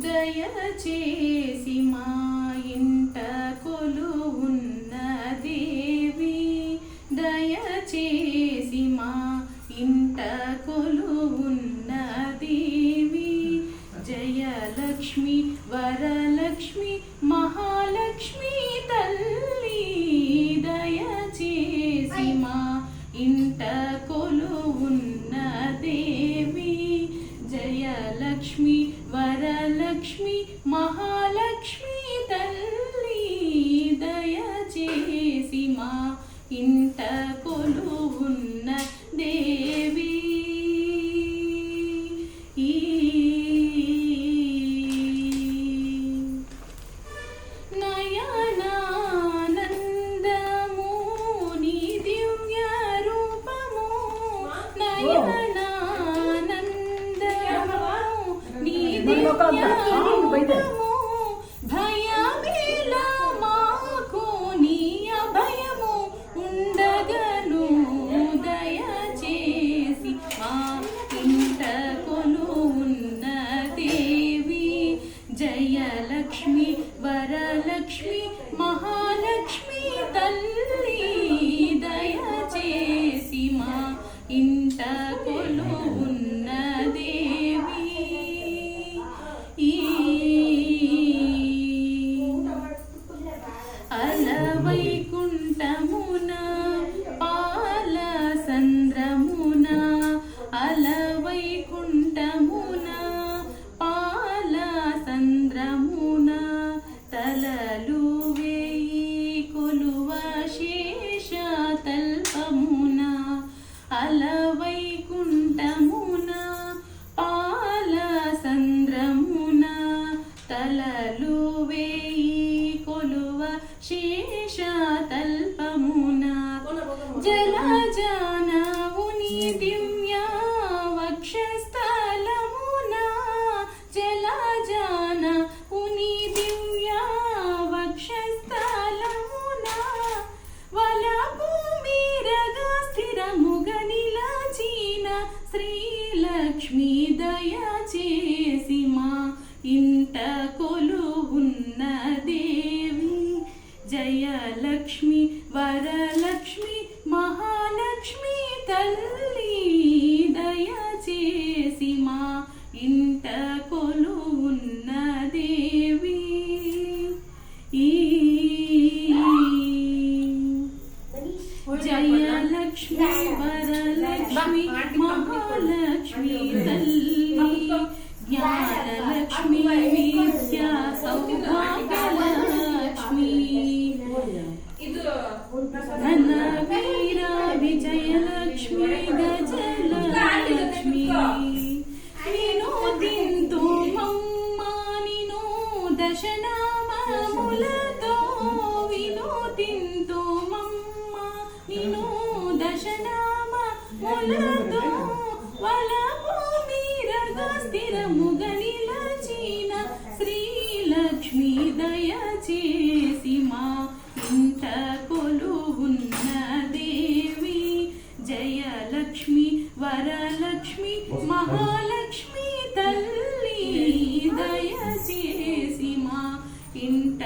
దయచేసి మా ఇంట కొలువున్న దేవి, దయచేసి మా ఇంట కొలువున్న దేవి, జయలక్ష్మి వరలక్ష్మి మహాలక్ష్మి తల్లి, దయచేసి మా ఇంట కొలువున్న దేవి, జయలక్ష్మి వరలక్ష్మి మహాలక్ష్మి తల్లి, దయచేసి మా ఇంట కొలువున్న దేవి. నయనానందము నీ దివ్య రూపము, నయనానందము నీ దివ్య రూపము, భయమేల మాకు నీ అభయము ఉండగను, దయచేసి మా ఇంట కొలువున్న దేవి, జయలక్ష్మి వరలక్ష్మి మహాలక్ష్మి తల్లి, దయచేసి మా ఇంట కొలువున్న దేవి. అలవైకుంఠమున పాల సంద్రమున, అలవైకుంఠమున పాల సంద్రమున, తలలు వేయి కొలువ శేష తల్పమున, అలవైకుంఠమున పాల సంద్రమున, తలలు వేయి కొలువ శేష తల్పమున, జలజానవుని దివ్య వక్షస్థలమున, జలజానవుని దివ్య వక్షస్థలమున, వలపు మీరగా స్థిరముగా నిలచిన శ్రీలక్ష్మి, దయచేసి మా ఇంట కొలువున్న దేవి, జయలక్ష్మి వరలక్ష్మి మహాలక్ష్మి తల్లి, దయచేసి మా ఇంట కొలువున్న దేవి. జయలక్ష్మి వరలక్ష్మి మహాలక్ష్మి తల్లి, జ్ఞానలక్ష్మి విద్యా సౌభాగ్యలక్ష్మి, ధన వీర విజయలక్ష్మి గజలక్ష్మి, వినోదింతు మమ్మ నిను దశనామములతో, వినోదింతు మమ్మ నిను దశనామములతో, వలపు మీరగా స్థిరముగా నిలచిన శ్రీలక్ష్మి, దయచేసి మా ఇంట కొలువున్న దేవి, జయలక్ష్మి వరలక్ష్మి మహాలక్ష్మి తల్లి, దయచేసి మా ఇంట